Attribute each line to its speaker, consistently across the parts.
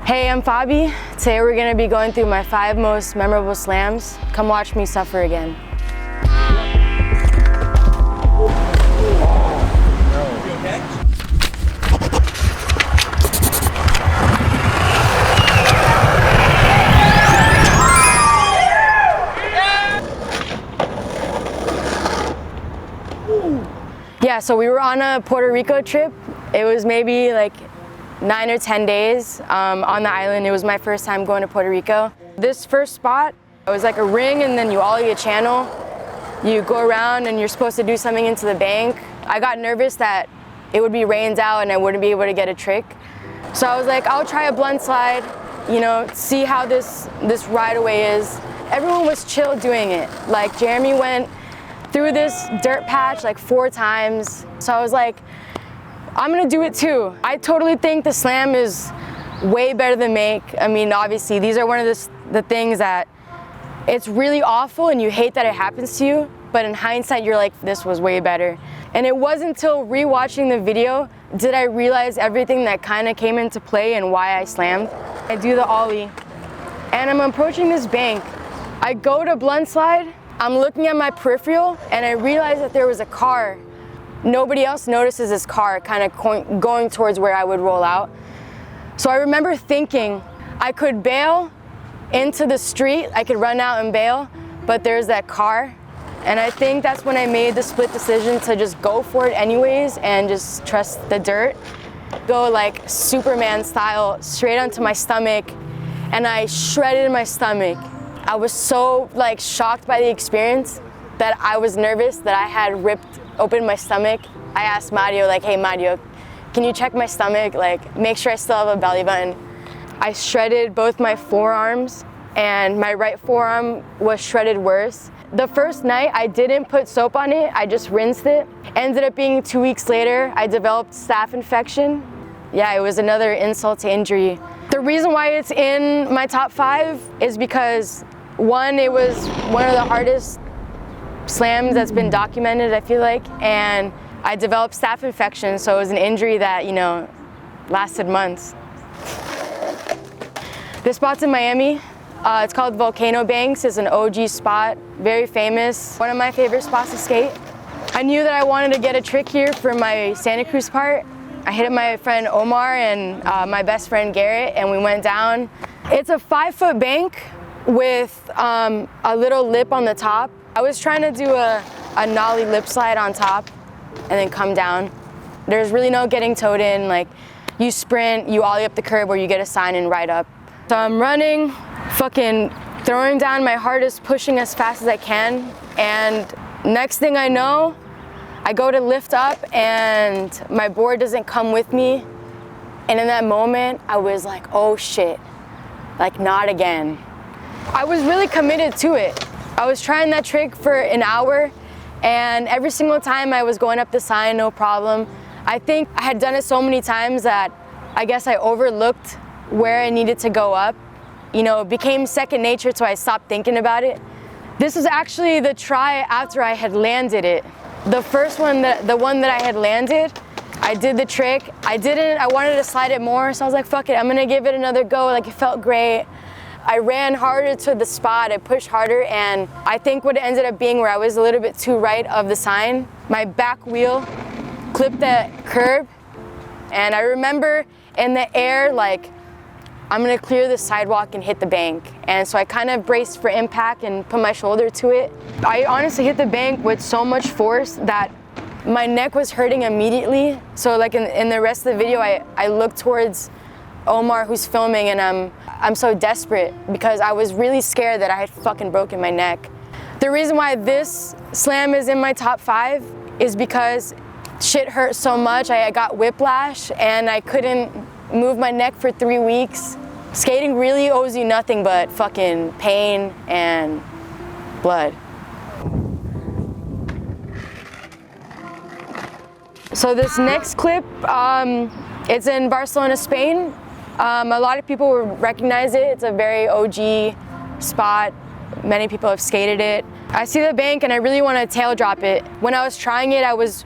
Speaker 1: Hey, I'm Fabi. Today we're gonna be going through my 5 most memorable slams. Come watch me suffer again. Yeah, so we were on a Puerto Rico trip. It was maybe like 9 or 10 days on the island. It was my first time going to Puerto Rico. This first spot, it was like a ring and then you ollie a channel. You go around and you're supposed to do something into the bank. I got nervous that it would be rained out and I wouldn't be able to get a trick. So I was like, I'll try a blunt slide, you know, see how this ride away is. Everyone was chill doing it. Like Jeremy went through this dirt patch like 4 times. So I was like, I'm gonna do it too. I totally think the slam is way better than make. I mean, obviously, these are one of the things that it's really awful and you hate that it happens to you, but in hindsight, you're like, this was way better. And it wasn't until rewatching the video did I realize everything that kind of came into play and why I slammed. I do the ollie, and I'm approaching this bank. I go to blunt slide, I'm looking at my peripheral, and I realize that there was a car. Nobody else notices this car kind of going towards where I would roll out. So I remember thinking I could bail into the street, I could run out and bail, but there's that car. And I think that's when I made the split decision to just go for it anyways and just trust the dirt. Go like Superman style straight onto my stomach, and I shredded my stomach. I was so like shocked by the experience that I was nervous that I had ripped open my stomach. I asked Mario, like, hey Mario, can you check my stomach? Like, make sure I still have a belly button. I shredded both my forearms, and my right forearm was shredded worse. The first night I didn't put soap on it, I just rinsed it. Ended up being 2 weeks later, I developed staph infection. Yeah, it was another insult to injury. The reason why it's in my top 5 is because, one, it was one of the hardest slams that's been documented, I feel like, and I developed staph infection, so it was an injury that, you know, lasted months. This spot's in Miami. It's called Volcano Banks. It's an OG spot, very famous. One of my favorite spots to skate. I knew that I wanted to get a trick here for my Santa Cruz part. I hit up my friend Omar and my best friend Garrett, and we went down. It's a 5-foot bank with a little lip on the top. I was trying to do a nollie lip slide on top and then come down. There's really no getting towed in. Like, you sprint, you ollie up the curb, or you get a sign and ride up. So I'm running, fucking throwing down my hardest, pushing as fast as I can. And next thing I know, I go to lift up and my board doesn't come with me. And in that moment, I was like, oh shit, like not again. I was really committed to it. I was trying that trick for an hour, and every single time I was going up the sign, no problem. I think I had done it so many times that I guess I overlooked where I needed to go up. You know, it became second nature, so I stopped thinking about it. This was actually the try after I had landed it. The first one, the one that I had landed, I did the trick. I wanted to slide it more, so I was like, fuck it, I'm gonna give it another go. Like, it felt great. I ran harder to the spot, I pushed harder, and I think what it ended up being, where I was a little bit too right of the sign, my back wheel clipped the curb, and I remember in the air, like, I'm gonna clear the sidewalk and hit the bank. And so I kind of braced for impact and put my shoulder to it. I honestly hit the bank with so much force that my neck was hurting immediately. So like in the rest of the video, I looked towards Omar, who's filming, and I'm so desperate because I was really scared that I had fucking broken my neck. The reason why this slam is in my top 5 is because shit hurt so much. I got whiplash and I couldn't move my neck for 3 weeks. Skating really owes you nothing but fucking pain and blood. So this next clip, it's in Barcelona, Spain. A lot of people will recognize it. It's a very OG spot. Many people have skated it. I see the bank and I really want to tail drop it. When I was trying it, I was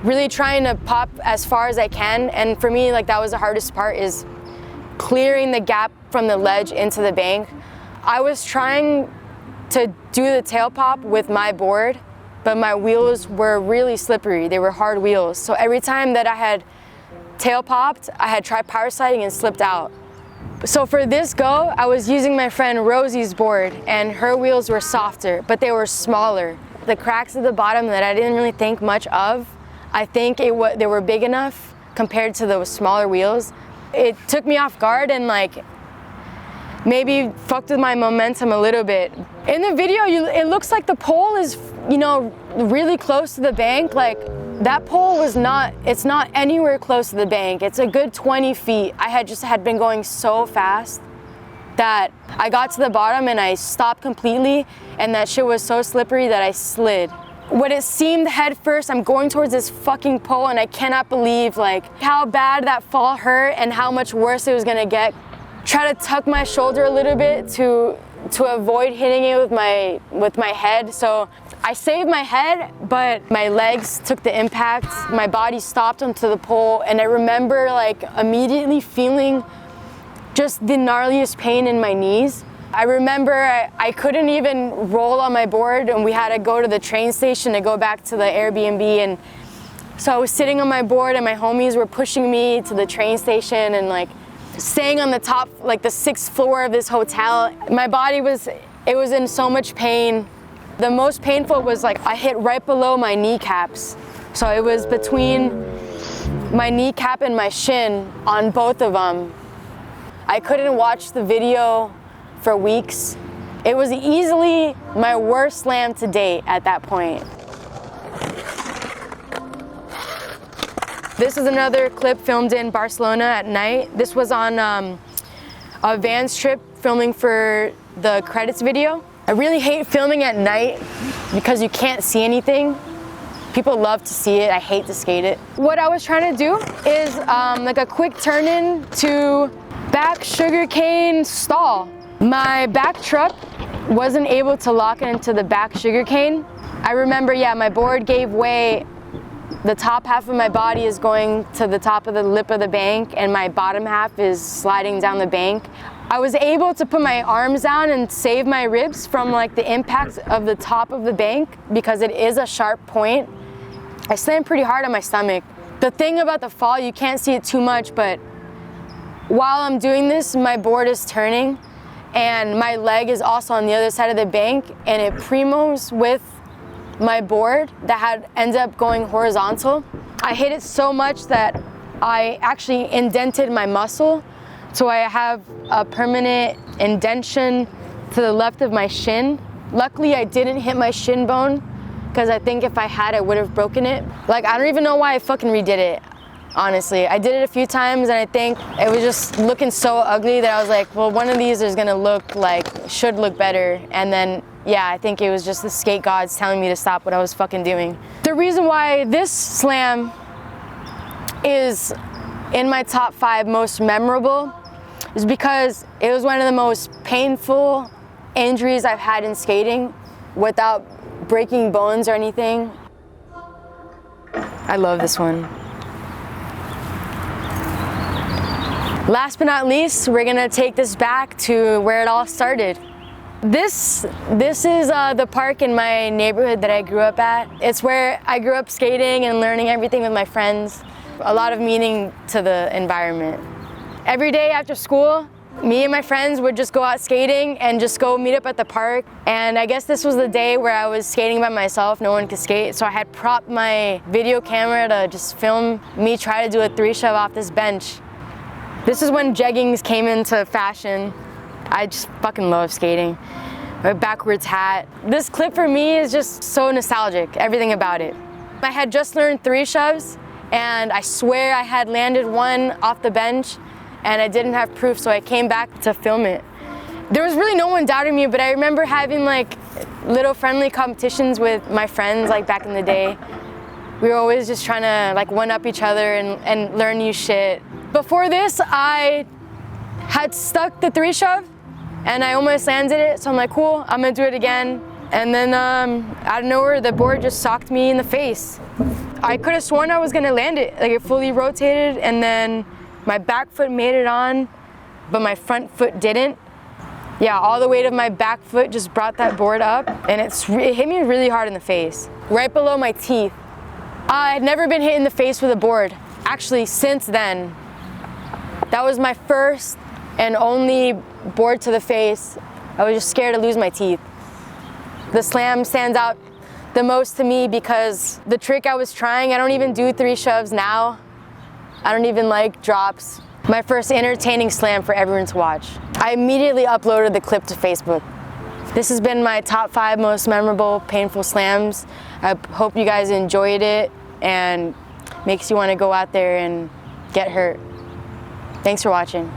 Speaker 1: really trying to pop as far as I can. And for me, like, that was the hardest part, is clearing the gap from the ledge into the bank. I was trying to do the tail pop with my board, but my wheels were really slippery. They were hard wheels. So every time that I had tail popped, I had tried power sliding and slipped out. So for this go, I was using my friend Rosie's board, and her wheels were softer, but they were smaller. The cracks at the bottom that I didn't really think much of, I think they were big enough compared to those smaller wheels. It took me off guard and like maybe fucked with my momentum a little bit. In the video, it looks like the pole is, you know, really close to the bank. Like that pole was not, it's not anywhere close to the bank. It's a good 20 feet. I had been going so fast that I got to the bottom and I stopped completely, and that shit was so slippery that I slid. When it seemed head first, I'm going towards this fucking pole, and I cannot believe like how bad that fall hurt and how much worse it was gonna get. Try to tuck my shoulder a little bit to avoid hitting it with my head. So I saved my head, but my legs took the impact. My body stopped onto the pole, and I remember like immediately feeling just the gnarliest pain in my knees. I remember I couldn't even roll on my board, and we had to go to the train station to go back to the Airbnb. And so I was sitting on my board, and my homies were pushing me to the train station, and like staying on the top, like the 6th floor of this hotel. My body was in so much pain. The most painful was like I hit right below my kneecaps. So it was between my kneecap and my shin on both of them. I couldn't watch the video for weeks. It was easily my worst slam to date at that point. This is another clip filmed in Barcelona at night. This was on a Vans trip filming for the credits video. I really hate filming at night because you can't see anything. People love to see it. I hate to skate it. What I was trying to do is like a quick turn in to back sugarcane stall. My back truck wasn't able to lock it into the back sugarcane. I remember, yeah, my board gave way. The top half of my body is going to the top of the lip of the bank, and my bottom half is sliding down the bank. I was able to put my arms down and save my ribs from like the impact of the top of the bank because it is a sharp point. I slammed pretty hard on my stomach. The thing about the fall, you can't see it too much, but while I'm doing this, my board is turning and my leg is also on the other side of the bank, and it primos with my board that had ended up going horizontal. I hit it so much that I actually indented my muscle, so I have a permanent indentation to the left of my shin. Luckily, I didn't hit my shin bone, because I think if I had, I would have broken it. Like, I don't even know why I fucking redid it, honestly. I did it a few times, and I think it was just looking so ugly that I was like, well, one of these is gonna look like, should look better. And then, yeah, I think it was just the skate gods telling me to stop what I was fucking doing. The reason why this slam is in my top 5 most memorable is because it was one of the most painful injuries I've had in skating without breaking bones or anything. I love this one. Last but not least, we're gonna take this back to where it all started. This is the park in my neighborhood that I grew up at. It's where I grew up skating and learning everything with my friends. A lot of meaning to the environment. Every day after school, me and my friends would just go out skating and just go meet up at the park. And I guess this was the day where I was skating by myself, no one could skate. So I had propped my video camera to just film me try to do a 3-shove off this bench. This is when jeggings came into fashion. I just fucking love skating. My backwards hat. This clip for me is just so nostalgic, everything about it. I had just learned 3-shoves, and I swear I had landed one off the bench, and I didn't have proof, so I came back to film it. There was really no one doubting me, but I remember having like little friendly competitions with my friends like back in the day. We were always just trying to like one-up each other and learn new shit. Before this, I had stuck the 3-shove and I almost landed it, so I'm like, cool, I'm gonna do it again. And then out of nowhere, the board just socked me in the face. I could have sworn I was gonna land it, like it fully rotated, and then my back foot made it on, but my front foot didn't. Yeah, all the weight of my back foot just brought that board up, and it hit me really hard in the face, right below my teeth. I had never been hit in the face with a board. Actually, since then, that was my first and only board to the face. I was just scared to lose my teeth. The slam stands out the most to me because the trick I was trying, I don't even do 3 shoves now. I don't even like drops. My first entertaining slam for everyone to watch. I immediately uploaded the clip to Facebook. This has been my top 5 most memorable, painful slams. I hope you guys enjoyed it and makes you want to go out there and get hurt. Thanks for watching.